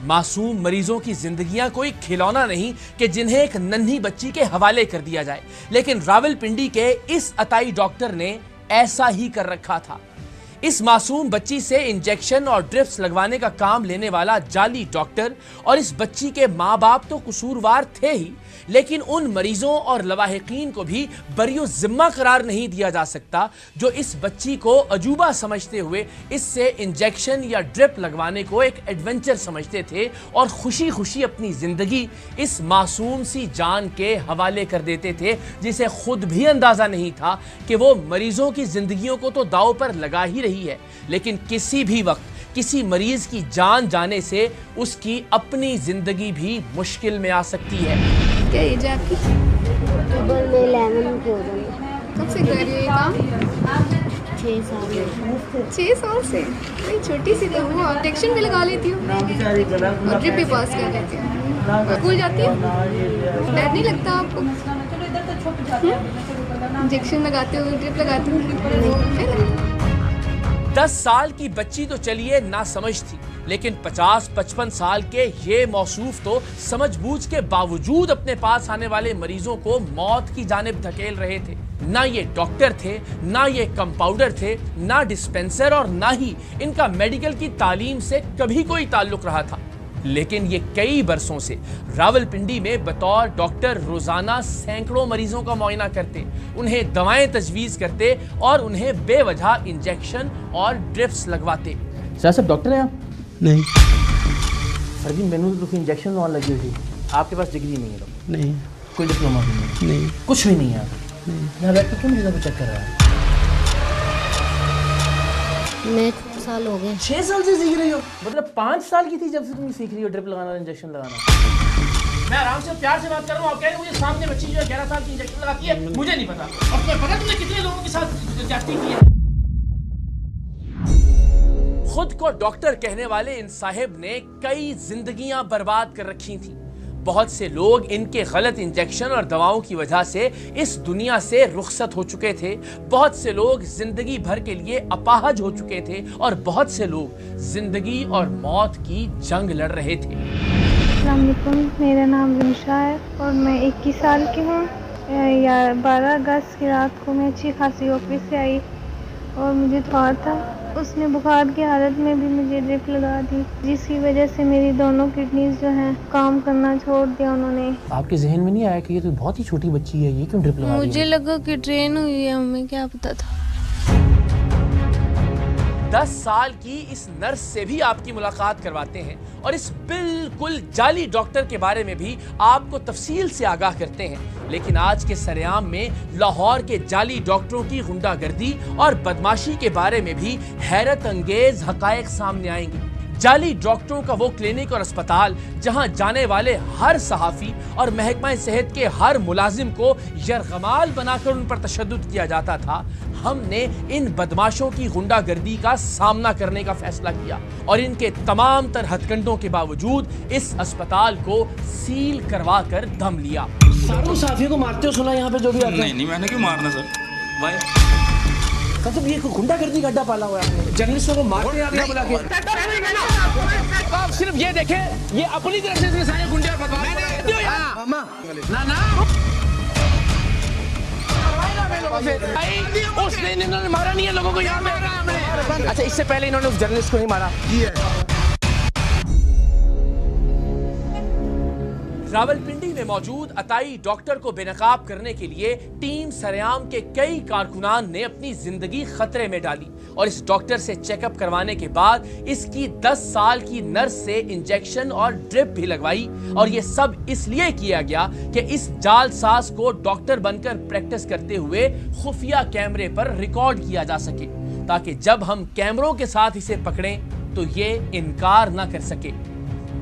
मासूम मरीजों की जिंदगियां कोई खिलौना नहीं कि जिन्हें एक नन्ही बच्ची के हवाले कर दिया जाए, लेकिन रावलपिंडी के इस अताई डॉक्टर ने ऐसा ही कर रखा था। इस मासूम बच्ची से इंजेक्शन और ड्रिप्स लगवाने का काम लेने वाला जाली डॉक्टर और इस बच्ची के माँ बाप तो कसूरवार थे ही, लेकिन उन मरीजों और लवाहिकीन को भी बरियो जिम्मा करार नहीं दिया जा सकता जो इस बच्ची को अजूबा समझते हुए इससे इंजेक्शन या ड्रिप लगवाने को एक एडवेंचर समझते थे और खुशी खुशी अपनी जिंदगी इस मासूम सी जान के हवाले कर देते थे, जिसे खुद भी अंदाजा नहीं था कि वो मरीजों की जिंदगियों को तो दांव पर लगा ही रही है, लेकिन किसी भी वक्त किसी मरीज की जान जाने से उसकी अपनी जिंदगी भी मुश्किल में आ सकती है। क्या एज है आपकी? कब से कर रही हो ये काम? 6 साल से। नहीं, छोटी सी तो वो इंजेक्शन भी लगा लेती हूँ और ड्रिप भी पास कर लेती हूँ। स्कूल जाती हूँ? डर नहीं लगता आपको? इंजेक्शन लगाते हो, ड्रिप लगाते हो? 10 साल की बच्ची तो चलिए ना समझ थी, लेकिन 50-55 साल के ये मौसूफ तो समझबूझ के बावजूद अपने पास आने वाले मरीजों को मौत की जानिब धकेल रहे थे। ना ये डॉक्टर थे, ना ये कंपाउंडर थे, ना डिस्पेंसर और ना ही इनका मेडिकल की तालीम से कभी कोई ताल्लुक रहा था, लेकिन ये कई बरसों से रावलपिंडी में बतौर डॉक्टर रोजाना सैकड़ों मरीजों का मुआयना करते, उन्हें दवाएं तजवीज़ करते और उन्हें बेवजह इंजेक्शन और ड्रिप्स लगवाते। साहब डॉक्टर हैं आप? नहीं। सर जी मैंने तो इंजेक्शन लगवाने लगी हुई थी। आपके पास डिग्री नहीं है? नहीं। कोई डिप्लोमा नहीं। कुछ भी नहीं है? नहीं। यहाँ बैठ के क्यों मरीजों को चेक कर रहा है? मैं 6 साल हो गए। 6 साल से सीख रही हो? मतलब 5 साल की थी जब से तुम सीख रही हो ड्रिप लगाना, इंजेक्शन लगाना। मैं आराम से प्यार से बात कर रहा हूँ, आप कह रहे हैं मुझे सामने बच्ची जो है 11 साल की इंजेक्शन लगाती है, मुझे नहीं पता। और तुम्हें पता तुमने कितने लोगों के साथ जाती की है? खुद को डॉक्टर कहने वाले इन साहिब ने कई जिंदगियां बर्बाद कर रखी थी। बहुत से लोग इनके गलत इंजेक्शन और दवाओं की वजह से इस दुनिया से रुखसत हो चुके थे, बहुत से लोग जिंदगी भर के लिए अपाहज हो चुके थे और बहुत से लोग जिंदगी और मौत की जंग लड़ रहे थे। अस्सलाम वालेकुम, मेरा नाम रिमशा है और मैं 21 साल की हूँ। 12 अगस्त की रात को मैं अच्छी खासी ऑफिस से आई और मुझे बुखार था। उसने बुखार की हालत में भी मुझे ड्रिप लगा दी, जिसकी वजह से मेरी दोनों किडनीज जो हैं काम करना छोड़ दिया उन्होंने। आपके जहन में नहीं आया कि ये तो बहुत ही छोटी बच्ची है, ये क्यों ड्रिप लगा रही है? मुझे लगा कि ट्रेन हुई है, हमें क्या पता था। 10 साल की इस नर्स से भी आपकी मुलाकात करवाते हैं और इस बिल्कुल जाली डॉक्टर के बारे में भी आपको तफसील से आगाह करते हैं। लेकिन आज के सरेआम में लाहौर के जाली डॉक्टरों की गुंडागर्दी और बदमाशी के बारे में भी हैरत अंगेज हकायक सामने आएंगे। जाली डॉक्टरों का वो क्लिनिक और अस्पताल जहां जाने वाले हर सहाफी और महकमा सेहत के हर मुलाजिम को यरगमाल बनाकर उन पर तशद्दुद किया जाता था, हमने इन बदमाशों की गुंडागर्दी का सामना करने का फैसला किया और इनके तमाम तर हथकंडों के बावजूद इस अस्पताल को सील करवा कर दम लिया। सारों साफियों को मारते हो सुना यहाँ पे जो भी आता है? नहीं, मैंने क्यों मारना सर भाई? मतलब ये गुंडागर्दी का अड्डा पाला हुआ है, जर्नलिस्टों को मारते हैं आगे बुला के। आप सिर्फ ये देखें, ये अपनी तरफ से इतने सारे गुंडे और बदमाश उसने इन्होंने मारा नहीं है लोगों को यहाँ पे। अच्छा, इससे पहले इन्होंने उस जर्नलिस्ट को नहीं मारा। रावलपिंडी में मौजूद अताई डॉक्टर को बेनकाब करने के लिए टीम सरेआम के कई कारकुनान ने अपनी जिंदगी खतरे में डाली और इस डॉक्टर से चेकअप करवाने के बाद इसकी 10 साल की नर्स से इंजेक्शन और ड्रिप भी लगवाई। और ये सब इसलिए किया गया कि इस जालसाज को डॉक्टर बनकर प्रैक्टिस करते हुए खुफिया कैमरे पर रिकॉर्ड किया जा सके, ताकि जब हम कैमरों के साथ इसे पकड़ें तो ये इनकार ना कर सके।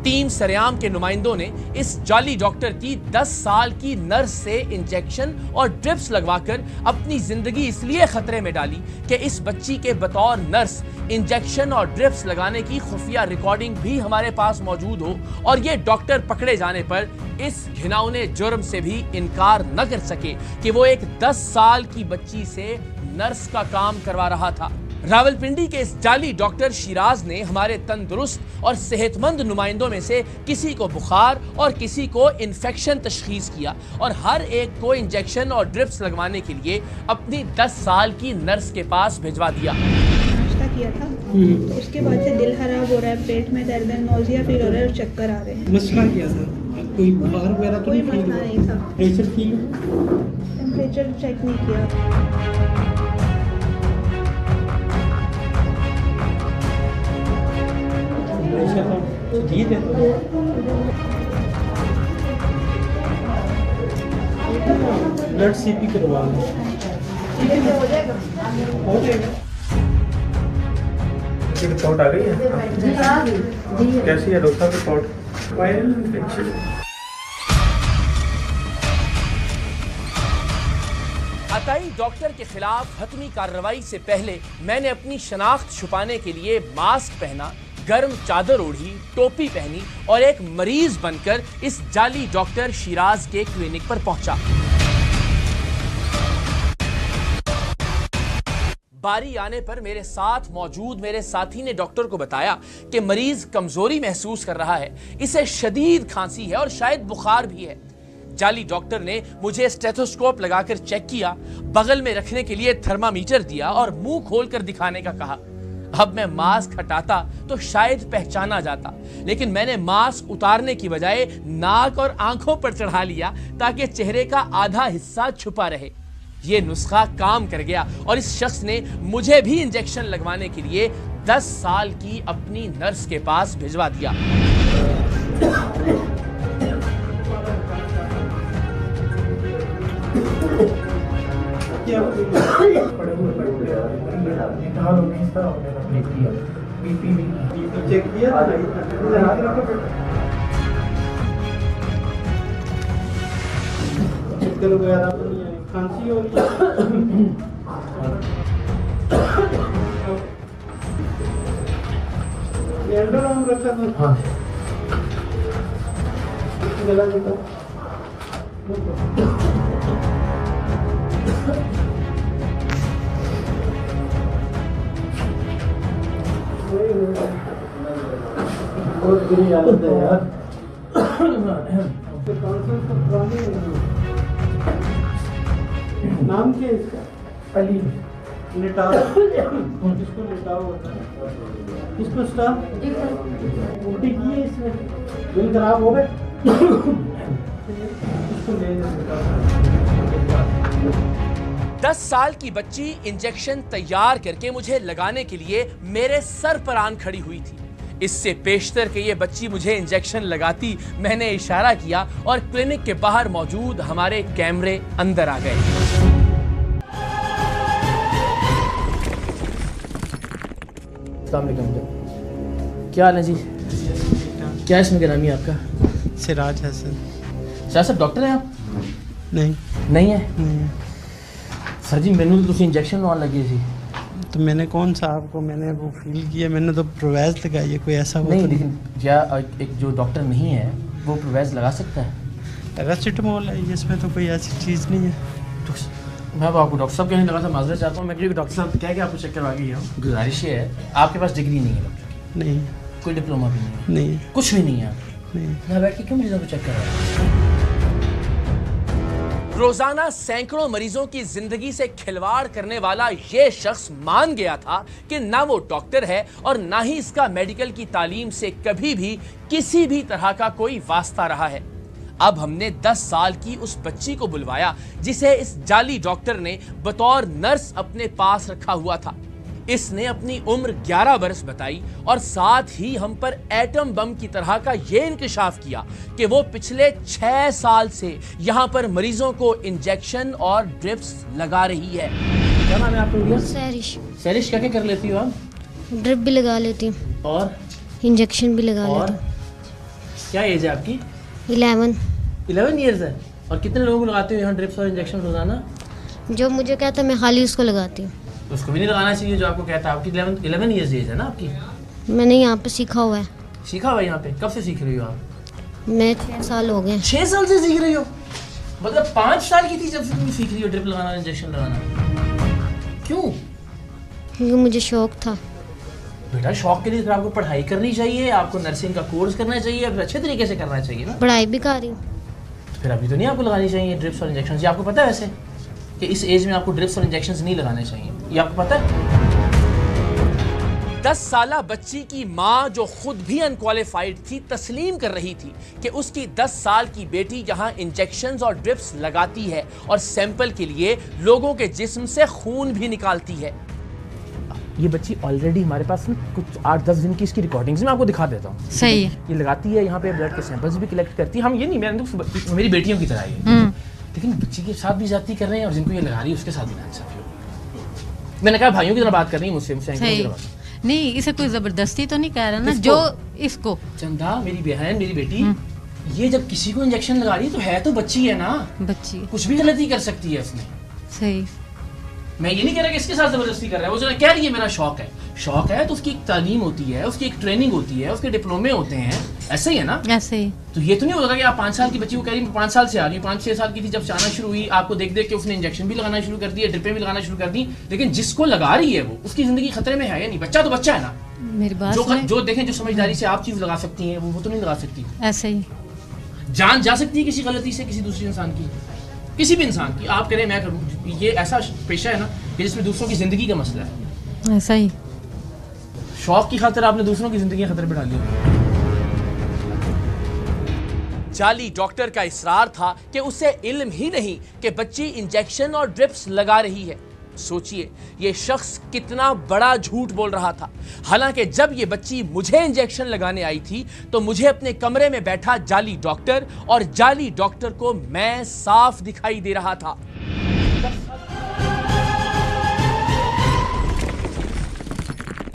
टीम सरेआम के नुमाइंदों ने इस जाली डॉक्टर की 10 साल की नर्स से इंजेक्शन और ड्रिप्स लगवाकर अपनी जिंदगी इसलिए खतरे में डाली कि इस बच्ची के बतौर नर्स इंजेक्शन और ड्रिप्स लगाने की खुफिया रिकॉर्डिंग भी हमारे पास मौजूद हो और ये डॉक्टर पकड़े जाने पर इस घिनौने जुर्म से भी इनकार न कर सके कि वो एक 10 साल की बच्ची से नर्स का काम करवा रहा था। راولپنڈی کے اس جعلی ڈاکٹر شیراز نے ہمارے تندرست اور صحت مند نمائندوں میں سے کسی کو بخار اور کسی کو انفیکشن تشخیص کیا اور ہر ایک کو انجیکشن اور ڈرپس لگوانے کے لیے اپنی 10 سال کی نرس کے پاس بھجوا دیا۔ ناشتہ کیا تھا تو اس کے بعد سے دل خراب ہو رہا ہے، پیٹ میں درد ہے، نوزیا فیل ہو رہا ہے اور چکر آ رہے ہیں۔ مسئلہ کیا تھا؟ کوئی بخار وغیرہ تو کوئی مسئلہ نہیں تھا۔ Pressure feel? ٹیمپریچر چیک نہیں کیا۔ جیت ہے بلڈ سی پی کروا لیں، ہو جائے گا۔ رپورٹ آ گئی ہے؟ کیسی ہے ڈاکٹر رپورٹ؟ Viral infection. عطائی ڈاکٹر کے خلاف حتمی کارروائی سے پہلے میں نے اپنی شناخت چھپانے کے لیے ماسک پہنا، گرم چادر اوڑھی، ٹوپی پہنی اور ایک مریض بن کر اس جعلی ڈاکٹر شیراز کے کلینک پر پہنچا۔ باری آنے پر میرے ساتھ موجود میرے ساتھی نے ڈاکٹر کو بتایا کہ مریض کمزوری محسوس کر رہا ہے، اسے شدید کھانسی ہے اور شاید بخار بھی ہے۔ جعلی ڈاکٹر نے مجھے اسٹیتھوسکوپ لگا کر چیک کیا، بغل میں رکھنے کے لیے تھرمامیٹر دیا اور منہ کھول کر دکھانے کا کہا۔ اب میں ماسک ہٹاتا تو شاید پہچانا جاتا، لیکن میں نے ماسک اتارنے کی بجائے ناک اور آنکھوں پر چڑھا لیا تاکہ چہرے کا آدھا حصہ چھپا رہے۔ یہ نسخہ کام کر گیا اور اس شخص نے مجھے بھی انجیکشن لگوانے کے لیے 10 سال کی اپنی نرس کے پاس بھجوا دیا۔ کھانسی ہو رہی ہے، اینڈرام رکھا تھا۔ بہت بری حالت ہے یار۔ نام کیا ہے اس کا؟ علی لٹاؤ، اس کو لٹاؤ ہوتا ہے، اس کو اسٹاپ الٹی کی ہے، اس میں دل خراب ہو گئے، اس کو لے جائیں۔ 10 سال کی بچی انجیکشن تیار کر کے مجھے لگانے کے لیے میرے سر پر آن کھڑی ہوئی تھی۔ اس سے پیشتر کہ یہ بچی مجھے انجیکشن لگاتی، میں نے اشارہ کیا اور کلینک کے باہر موجود ہمارے کیمرے اندر آ گئے۔ السلام علیکم، کیا حال ہے جی؟ کیا اسم کا نام ہے آپ کا؟ سراج حسن۔ شاہ صاحب ڈاکٹر ہیں آپ؟ نہیں ہے سر جی، مینو تو انجیکشن لگان لگے سی تو میں نے کون سا آپ کو میں نے وہ فیل کیا، میں نے تو پرویز لگائی ہے، کوئی ایسا نہیں، لیکن کیا ایک جو ڈاکٹر نہیں ہے وہ پرویز لگا سکتا ہے؟ پیراسیٹامول ہے، اس میں تو کوئی ایسی چیز نہیں ہے۔ میں تو آپ کو ڈاکٹر صاحب کہنے لگا تھا، معذرت چاہتا ہوں میں، کیونکہ ڈاکٹر صاحب کیا کہ آپ کو چیک کروا گئی ہوں، گزارش یہ ہے آپ کے پاس ڈگری نہیں ہے ڈاکٹر؟ نہیں، کوئی ڈپلوما بھی نہیں؟ کچھ بھی نہیں ہے آپ؟ میں بیٹھ کے کیوں مریضوں کو چیک کر رہا ہوں؟ روزانہ سینکڑوں مریضوں کی زندگی سے کھلواڑ کرنے والا یہ شخص مان گیا تھا کہ نہ وہ ڈاکٹر ہے اور نہ ہی اس کا میڈیکل کی تعلیم سے کبھی بھی کسی بھی طرح کا کوئی واسطہ رہا ہے۔ اب ہم نے 10 سال کی اس بچی کو بلوایا جسے اس جعلی ڈاکٹر نے بطور نرس اپنے پاس رکھا ہوا تھا۔ اس نے اپنی عمر 11 برس بتائی اور ساتھ ہی ہم پر ایٹم بم کی طرح کا یہ انکشاف کیا کہ وہ پچھلے 6 سال سے یہاں پر مریضوں کو انجیکشن اور ڈرپس لگا رہی ہے۔ کیا نام ہے آپ کا؟ سیرش۔ سیرش، کیا کر لیتی ہو آپ؟ ڈرپ بھی لگا لیتی ہوں اور انجیکشن بھی لگا اور لیتی ہوں۔ کیا ایج ہے آپ کی؟ 11 ایئرز ہے۔ اور کتنے لوگوں کو لگاتے ہو یہاں ڈرپس اور انجیکشن روزانہ؟ جو مجھے کہتا ہے میں خالی اس کو لگاتی ہوں۔ اس کو بھی نہیں لگانا چاہیے جو آپ کو کہتا ہے؟ آپ کی 11 ایئرز ایج ہے نا آپ کی؟ میں نے یہاں پہ سیکھا ہوا ہے۔ سیکھا ہوا ہے یہاں پہ؟ کب سے سیکھ رہی ہو آپ؟ میں 6 سال ہو گئے۔ 6 سال سے سیکھ رہی ہو؟ مطلب 5 سال کی تھی جب سے تم سیکھ رہی ہو ڈرپ لگانا اور انجیکشن لگانا؟ کیوں क्योंकि मुझे शौक था। बेटा शौक के लिए फिर आपको पढ़ाई करनी चाहिए, आपको नर्सिंग का कोर्स करना चाहिए, फिर अच्छे तरीके से करना चाहिए ना। पढ़ाई भी कर रही हूँ। फिर अभी तो नहीं आपको लगानी चाहिए ड्रिप्स और इंजेक्शन। ये आपको पता है वैसे कि इस एज में आपको ड्रिप्स और इंजेक्शन नहीं लगाने चाहिए, ये आपको पता है? 10 साला बच्ची की माँ जो खुद भी अनक्वालिफाइड थी तस्लीम कर रही थी कि उसकी 10 साल की बेटी यहाँ इंजेक्शंस और ड्रिप्स लगाती है और सैंपल के लिए लोगों के जिस्म से खून भी निकालती है। ये बच्ची ऑलरेडी हमारे पास कुछ 8-10 दिन की इसकी रिकॉर्डिंग्स मैं आपको दिखा देता हूँ। सही है। ये लगाती है यहाँ पे, ब्लड के सैंपल्स भी कलेक्ट करती है। हम ये नहीं, मेरी बेटियों की तरह है, लेकिन बच्ची के साथ भी ज्यादती कर रहे हैं और जिनको ये लगा रही है उसके साथ भी नाइंसाफी। मैंने कहा भाइयों की तरह बात कर रही है मुझसे नहीं, इसे कोई जबरदस्ती तो नहीं कह रहा ना जो इसको। चंदा मेरी बहन, मेरी बेटी, ये जब किसी को इंजेक्शन लगा रही है तो बच्ची है ना, बच्ची कुछ भी गलती कर सकती है उसने। सही। मैं ये नहीं कह रहा कि इसके साथ जबरदस्ती कर रहा है, वो जो कह रही है मेरा शौक है। शौक है तो उसकी एक तालीम होती है, उसकी एक ट्रेनिंग होती है, उसके डिप्लोमे होते हैं, ऐसे ही है ना। ऐसे ही। तो ये तो नहीं होता कि आप 5 साल की बच्ची को कह रही है 5 साल से आ रही, 5-6 साल की थी जब आना शुरू हुई, आपको देख देख के उसने इंजेक्शन भी लगाना शुरू कर दिया, ड्रिपें भी लगाना शुरू कर दी, लेकिन जिसको लगा रही है वो उसकी जिंदगी खतरे में है या नहीं? बच्चा तो बच्चा है ना। मेरी बात जो देखें, जो समझदारी से आप चीज लगा सकती हैं वो तो नहीं लगा सकती। ऐसे ही जान जा सकती है किसी गलती से किसी दूसरे इंसान की, किसी भी इंसान की। आप करें मैं करूं, ये ऐसा पेशा है ना कि जिसमें दूसरों की जिंदगी का मसला है। ऐसा ही। शौक की खातिर आपने दूसरों की जिंदगी खतरे में डाली। जाली डॉक्टर का इसरार था कि उसे इल्म ही नहीं कि बच्ची इंजेक्शन और ड्रिप्स लगा रही है। सोचिए ये शख्स कितना बड़ा झूठ बोल रहा था। हालांकि जब ये बच्ची मुझे इंजेक्शन लगाने आई थी तो मुझे अपने कमरे में बैठा जाली डॉक्टर और जाली डॉक्टर को मैं साफ दिखाई दे रहा था।